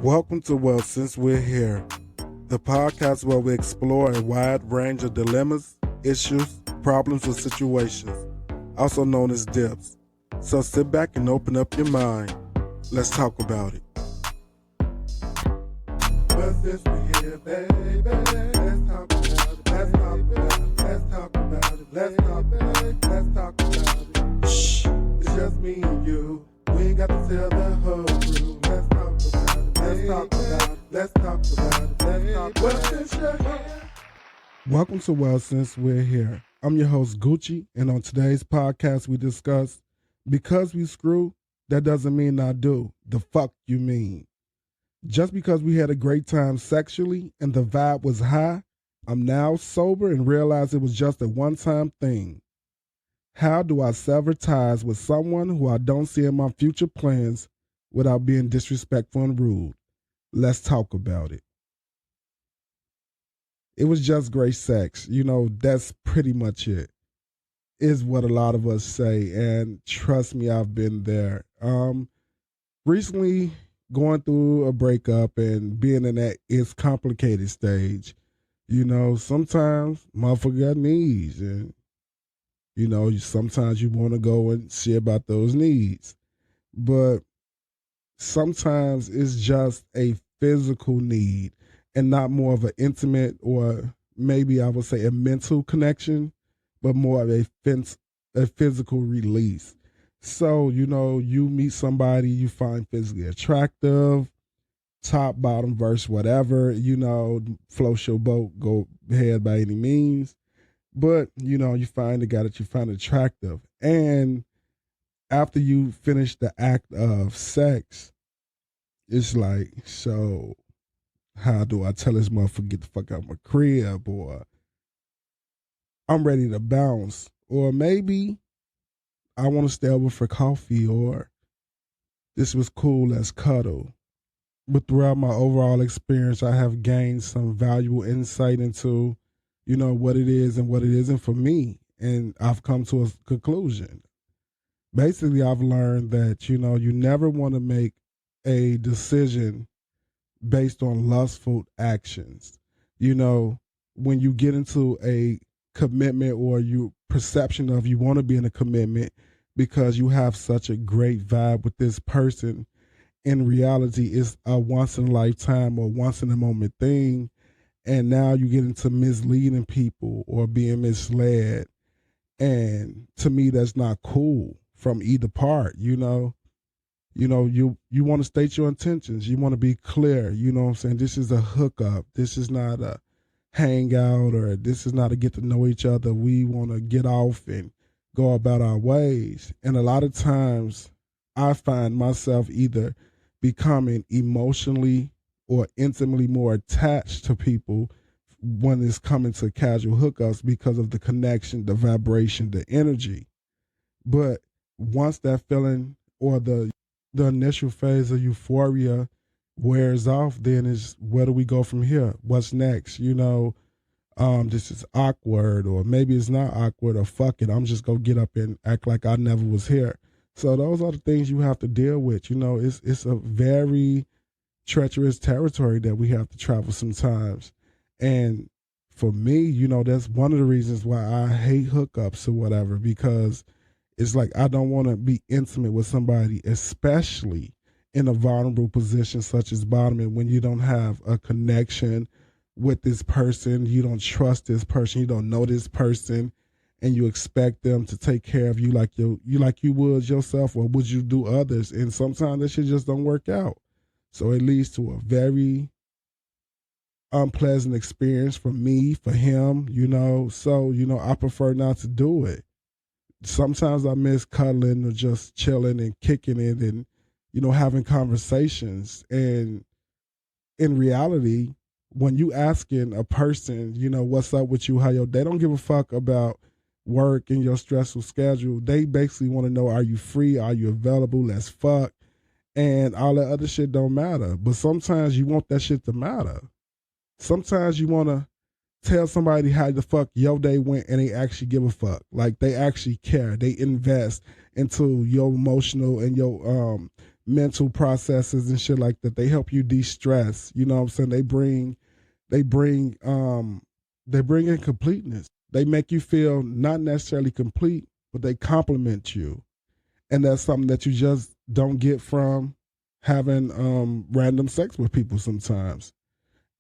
Welcome to Well Since We're Here, the podcast where we explore a wide range of dilemmas, issues, problems, or situations, also known as dips. So sit back and open up your mind. Let's talk about it. Well, since we're here, baby, let's talk about it. Let's talk about it. Let's talk about it. Let's talk about it. Let's talk about it. Shh, it's just me and you. We ain't got to tell the whole crew. Let's talk about it. Let's talk about it. Let's talk about it. Let's talk about it. Well, since you're here. Welcome to Well Since We're Here. I'm your host, Gucci, and on today's podcast, we discuss because we screw, that doesn't mean I do. The fuck you mean? Just because we had a great time sexually and the vibe was high, I'm now sober and realize it was just a one-time thing. How do I sever ties with someone who I don't see in my future plans without being disrespectful and rude? Let's talk about it. It was just great sex. That's pretty much it, is what a lot of us say. And trust me, I've been there. Recently, going through a breakup and being in that it's complicated stage, sometimes motherfucker got needs, and sometimes you want to go and see about those needs, but sometimes it's just a physical need and not more of an intimate, or maybe I would say a mental connection, but more of a physical release. So, you meet somebody you find physically attractive, top, bottom, verse, whatever, float your boat, go ahead by any means. But, you find the guy that you find attractive. And after you finish the act of sex, it's like, so how do I tell this motherfucker get the fuck out of my crib, or I'm ready to bounce, or maybe I want to stay over for coffee, or this was cool, let's cuddle. But throughout my overall experience, I have gained some valuable insight into, what it is and what it isn't for me. And I've come to a conclusion. Basically, I've learned that, you never want to make a decision based on lustful actions. When you get into a commitment, or you perception of you want to be in a commitment because you have such a great vibe with this person, in reality it's a once in a lifetime or once in a moment thing, and now you get into misleading people or being misled, and to me that's not cool from either part. You want to state your intentions, you want to be clear, you know what I'm saying, this is a hookup, this is not a hangout, or this is not a get to know each other. We want to get off and go about our ways. And a lot of times I find myself either becoming emotionally or intimately more attached to people when it's coming to casual hookups because of the connection, the vibration, the energy. But once that feeling or the initial phase of euphoria wears off, then is where do we go from here? What's next? This is awkward, or maybe it's not awkward, or fuck it, I'm just gonna get up and act like I never was here. So those are the things you have to deal with. It's a very treacherous territory that we have to travel sometimes. And for me, that's one of the reasons why I hate hookups or whatever, because it's like I don't want to be intimate with somebody, especially in a vulnerable position such as bottoming, when you don't have a connection with this person, you don't trust this person, you don't know this person, and you expect them to take care of you like you would yourself, or would you do others. And sometimes that shit just don't work out. So it leads to a very unpleasant experience for me, for him, So, I prefer not to do it. Sometimes I miss cuddling or just chilling and kicking it and, having conversations. And in reality, when you asking a person, what's up with you, they don't give a fuck about work and your stressful schedule. They basically want to know, are you free? Are you available? Let's fuck. And all that other shit don't matter. But sometimes you want that shit to matter. Sometimes you want to tell somebody how the fuck your day went, and they actually give a fuck. Like, they actually care. They invest into your emotional and your mental processes and shit like that. They help you de-stress. You know what I'm saying? They bring they bring in completeness. They make you feel not necessarily complete, but they complement you. And that's something that you just don't get from having random sex with people sometimes.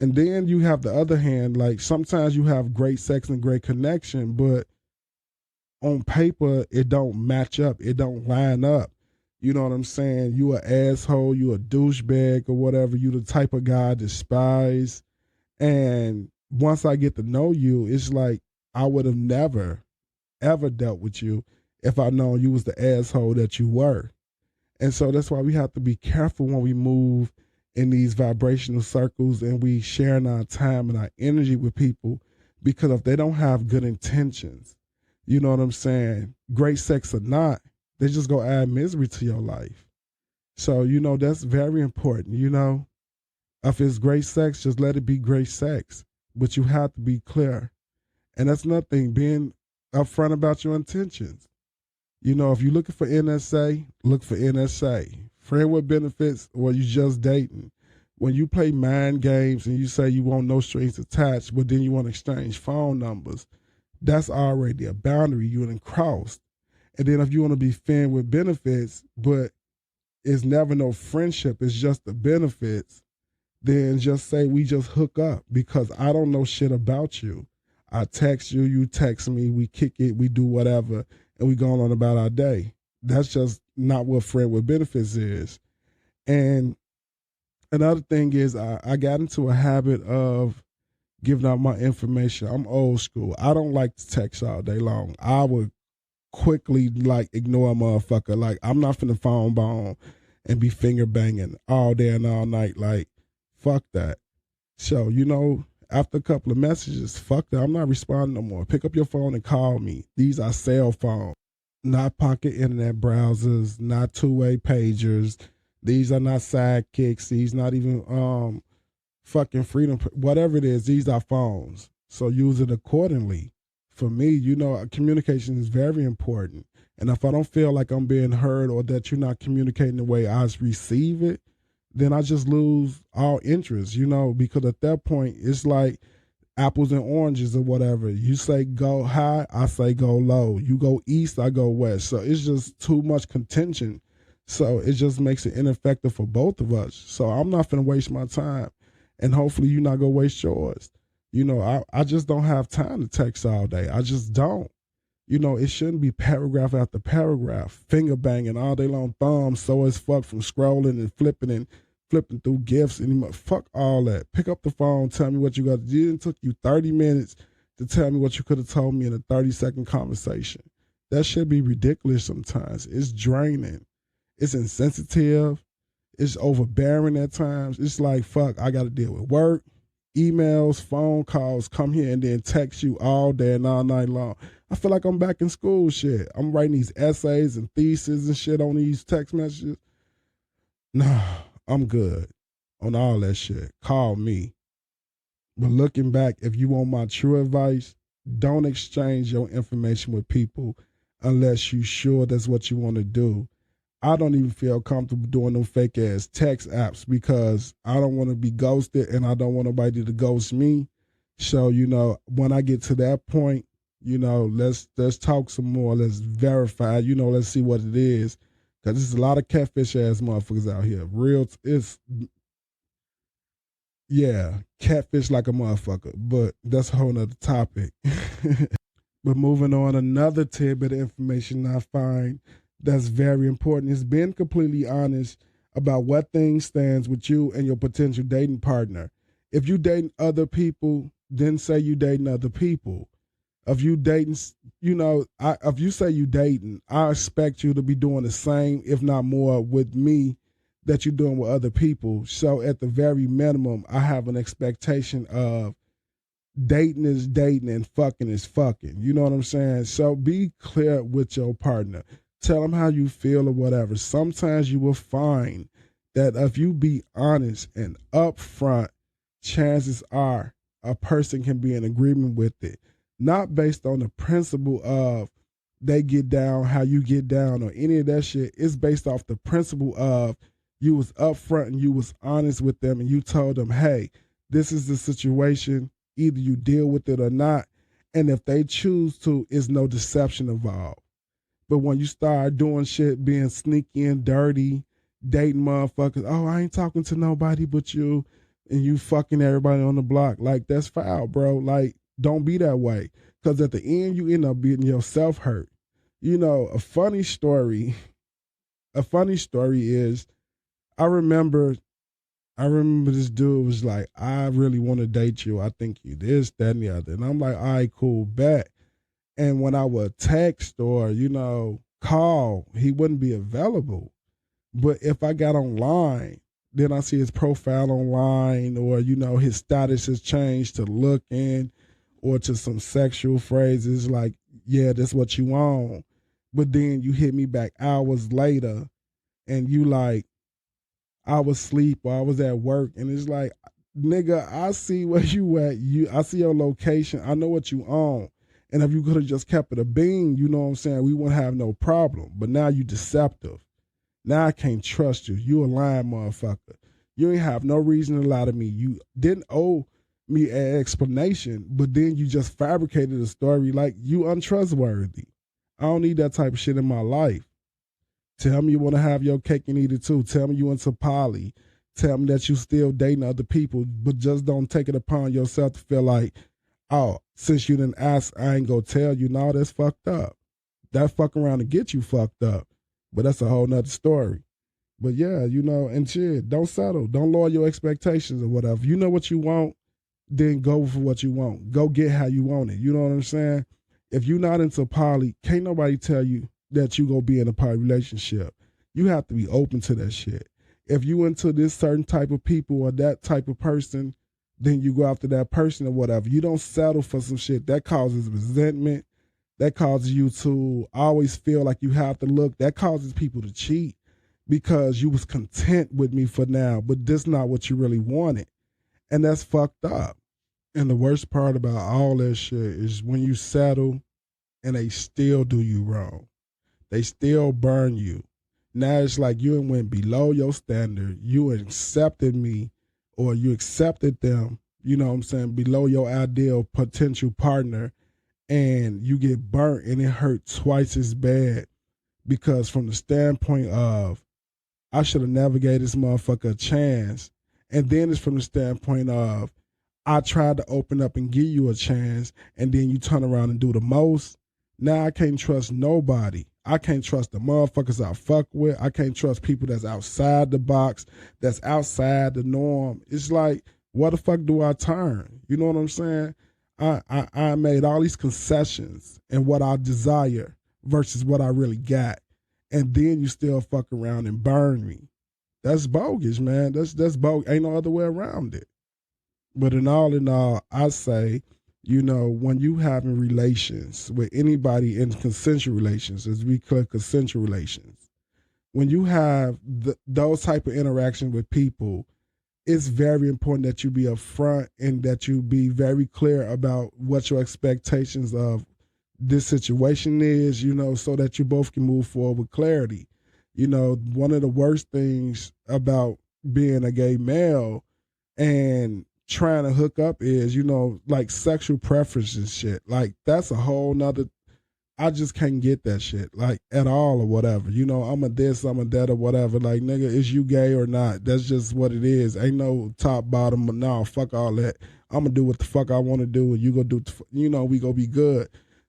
And then you have the other hand, like sometimes you have great sex and great connection, but on paper it don't match up. It don't line up. You know what I'm saying? You an asshole, you a douchebag or whatever. You the type of guy I despise. And once I get to know you, it's like I would have never, ever dealt with you if I known you was the asshole that you were. And so that's why we have to be careful when we move in these vibrational circles and we sharing our time and our energy with people, because if they don't have good intentions, you know what I'm saying, great sex or not, they just gonna add misery to your life. So, you know, that's very important. You know, if it's great sex, just let it be great sex. But you have to be clear. And that's nothing, being upfront about your intentions. You know, if you're looking for NSA, look for NSA. Friend with benefits, or you just dating. When you play mind games and you say you want no strings attached, but then you want to exchange phone numbers, that's already a boundary you done crossed. And then if you want to be friend with benefits, but it's never no friendship, it's just the benefits, then just say we just hook up, because I don't know shit about you. I text you, you text me, we kick it, we do whatever, and we go on about our day. That's just not what friend with benefits is. And another thing is I got into a habit of giving out my information. I'm old school. I don't like to text all day long. I would quickly like ignore a motherfucker. Like, I'm not finna phone bone and be finger banging all day and all night. Like, fuck that. So, you know, after a couple of messages, fuck that. I'm not responding no more. Pick up your phone and call me. These are cell phones, not pocket internet browsers, not two-way pagers. These are not sidekicks. These not even fucking freedom. Whatever it is, these are phones. So use it accordingly. For me, you know, communication is very important. And if I don't feel like I'm being heard or that you're not communicating the way I receive it, then I just lose all interest, you know, because at that point, it's like apples and oranges or whatever. You say go high, I say go low. You go east, I go west. So it's just too much contention. So it just makes it ineffective for both of us. So I'm not going to waste my time. And hopefully you're not going to waste yours. You know, I just don't have time to text all day. I just don't. You know, it shouldn't be paragraph after paragraph, finger banging all day long, thumbs so as fuck from scrolling and flipping through gifts. And fuck all that. Pick up the phone, tell me what you got to do. It took you 30 minutes to tell me what you could have told me in a 30-second conversation. That should be ridiculous sometimes. It's draining. It's insensitive. It's overbearing at times. It's like, fuck, I got to deal with work, emails, phone calls, come here and then text you all day and all night long. I feel like I'm back in school shit. I'm writing these essays and theses and shit on these text messages. No, I'm good on all that shit. Call me. But looking back, if you want my true advice, don't exchange your information with people unless you sure that's what you want to do. I don't even feel comfortable doing them fake ass text apps because I don't want to be ghosted and I don't want nobody to ghost me. So, you know, when I get to that point, you know, let's talk some more. Let's verify, you know, let's see what it is. Because there's a lot of catfish ass motherfuckers out here. Yeah, catfish like a motherfucker. But that's a whole nother topic. But moving on, another tidbit of information I find that's very important is being completely honest about what things stands with you and your potential dating partner. If you dating other people, then say you dating other people. If you dating, you know, if you say you dating, I expect you to be doing the same, if not more, with me that you're doing with other people. So at the very minimum, I have an expectation of dating is dating and fucking is fucking. You know what I'm saying? So be clear with your partner. Tell them how you feel or whatever. Sometimes you will find that if you be honest and upfront, chances are a person can be in agreement with it. Not based on the principle of they get down, how you get down, or any of that shit. It's based off the principle of You was upfront and you was honest with them and you told them, hey, this is the situation. Either you deal with it or not. And if they choose to, is no deception involved. But when you start doing shit, being sneaky and dirty, dating motherfuckers, oh, I ain't talking to nobody but you, and you fucking everybody on the block, like that's foul, bro. Like, don't be that way. Because at the end, you end up getting yourself hurt. You know, a funny story is I remember this dude was like, I really want to date you. I think you this, that, and the other. And I'm like, all right, cool, bet. And when I would text or, call, he wouldn't be available. But if I got online, then I see his profile online or, his status has changed to looking or to some sexual phrases like, yeah, that's what you want. But then you hit me back hours later and you like, I was asleep or I was at work. And it's like, nigga, I see where you at. I see your location. I know what you own. And if you could have just kept it a bean, you know what I'm saying, we wouldn't have no problem. But now you deceptive. Now I can't trust you. You a lying motherfucker. You ain't have no reason to lie to me. You didn't owe me an explanation, but then you just fabricated a story like you untrustworthy. I don't need that type of shit in my life. Tell me you want to have your cake and eat it too. Tell me you into poly. Tell me that you still dating other people, but just don't take it upon yourself to feel like, oh, since you didn't ask, I ain't gonna tell you. No, that's fucked up. That fuck around and get you fucked up. But that's a whole nother story. But yeah, and shit, don't settle. Don't lower your expectations or whatever. You know what you want, then go for what you want. Go get how you want it. You know what I'm saying? If you're not into poly, can't nobody tell you that you gonna be in a poly relationship. You have to be open to that shit. If you into this certain type of people or that type of person, then you go after that person or whatever. You don't settle for some shit. That causes resentment. That causes you to always feel like you have to look. That causes people to cheat because you was content with me for now, but this not what you really wanted. And that's fucked up. And the worst part about all that shit is when you settle and they still do you wrong. They still burn you. Now it's like you went below your standard. You accepted me or you accepted them, you know what I'm saying, below your ideal potential partner, and you get burnt and it hurt twice as bad because from the standpoint of I should have never gave this motherfucker a chance. And then it's from the standpoint of I tried to open up and give you a chance and then you turn around and do the most. Now I can't trust nobody. I can't trust the motherfuckers I fuck with. I can't trust people that's outside the box, that's outside the norm. It's like, what the fuck do I turn? You know what I'm saying? I made all these concessions and what I desire versus what I really got. And then you still fuck around and burn me. That's bogus, man. That's bogus. Ain't no other way around it. But in all, I say, when you having relations with anybody in consensual relations, as we call consensual relations, when you have those type of interaction with people, it's very important that you be upfront and that you be very clear about what your expectations of this situation is, so that you both can move forward with clarity. One of the worst things about being a gay male and trying to hook up is, like sexual preferences and shit. Like that's a whole nother, I just can't get that shit, like at all or whatever. I'm a this, I'm a that or whatever. Like, nigga, is you gay or not? That's just what it is. Ain't no top, bottom, but no, fuck all that. I'm gonna do what the fuck I want to do and you gonna do, we gonna be good.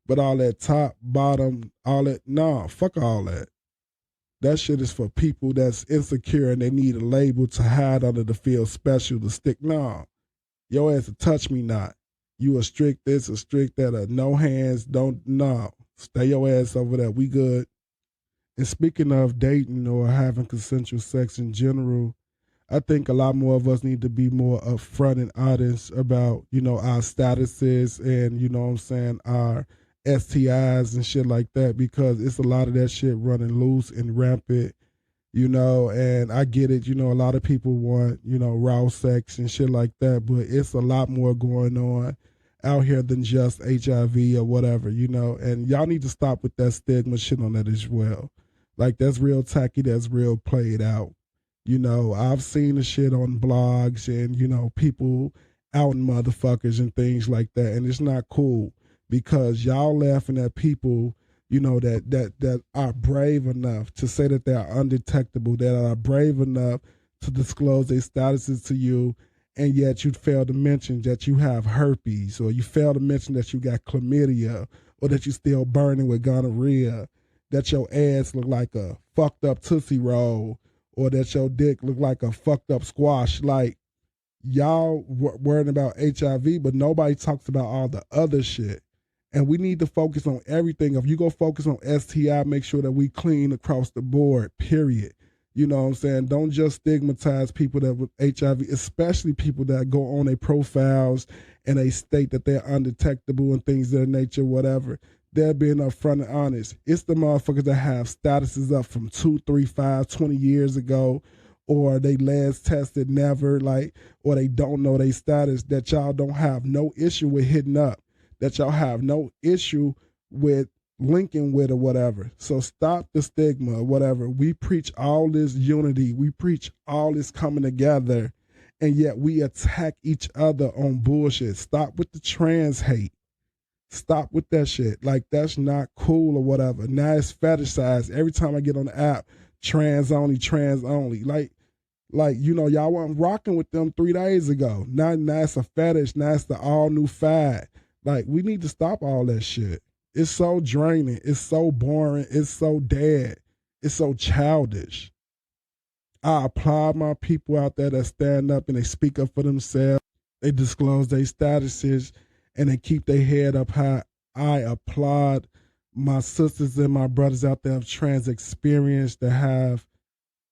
But all that top, bottom, all that, nah, fuck all that. That shit is for people that's insecure and they need a label to hide under the feel special to stick. Nah, your ass a touch me not. You a strict this, a strict that, no hands, don't, nah. Stay your ass over there. We good. And speaking of dating or having consensual sex in general, I think a lot more of us need to be more upfront and honest about, our statuses and, our STIs and shit like that, because it's a lot of that shit running loose and rampant, and I get it, a lot of people want, raw sex and shit like that, but it's a lot more going on out here than just HIV or whatever, and y'all need to stop with that stigma shit on that as well. Like, that's real tacky, that's real played out. You know, I've seen the shit on blogs and, you know, people outing motherfuckers and things like that. And it's not cool because y'all laughing at people, you know, that are brave enough to say that they are undetectable, that are brave enough to disclose their statuses to you, and yet you fail to mention that you have herpes, or you fail to mention that you got chlamydia, or that you still burning with gonorrhea, that your ass look like a fucked up Tootsie Roll, or that your dick look like a fucked up squash. Like, y'all worrying about HIV, but nobody talks about all the other shit. And we need to focus on everything. If you go focus on STI, make sure that we clean across the board, period. You know what I'm saying? Don't just stigmatize people that with HIV, especially people that go on their profiles and they state that they're undetectable and things of that nature, whatever. They're being upfront and honest. It's the motherfuckers that have statuses up from 2, 3, 5, 20 years ago, or they last tested never, like, or they don't know their status, that y'all don't have no issue with hitting up, that y'all have no issue with linking with or whatever. So stop the stigma or whatever. We preach all this unity. We preach all this coming together, and yet we attack each other on bullshit. Stop with the trans hate. Stop with that shit. Like, that's not cool or whatever. Now it's fetishized. Every time I get on the app, trans only, trans only. Like, you know, y'all weren't rocking with them 3 days ago. Now it's a fetish. Now it's the all new fad. Like, we need to stop all that shit. It's so draining. It's so boring. It's so dead. It's so childish. I applaud my people out there that stand up and they speak up for themselves. They disclose their statuses and they keep their head up high. I applaud my sisters and my brothers out there of trans experience that have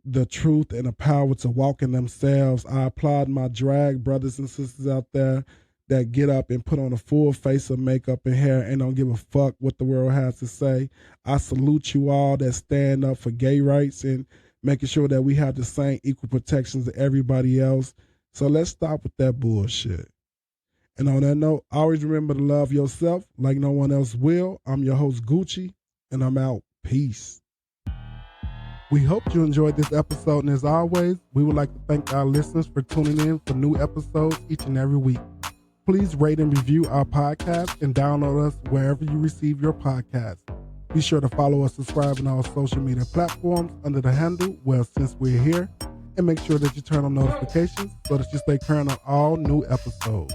the truth and the power to walk in themselves. I applaud my drag brothers and sisters out there that get up and put on a full face of makeup and hair and don't give a fuck what the world has to say. I salute you all that stand up for gay rights and making sure that we have the same equal protections as everybody else. So let's stop with that bullshit. And on that note, always remember to love yourself like no one else will. I'm your host, Gucci, and I'm out. Peace. We hope you enjoyed this episode, and as always, we would like to thank our listeners for tuning in for new episodes each and every week. Please rate and review our podcast and download us wherever you receive your podcast. Be sure to follow or subscribe on our social media platforms under the handle Well Since We're Here, and make sure that you turn on notifications so that you stay current on all new episodes.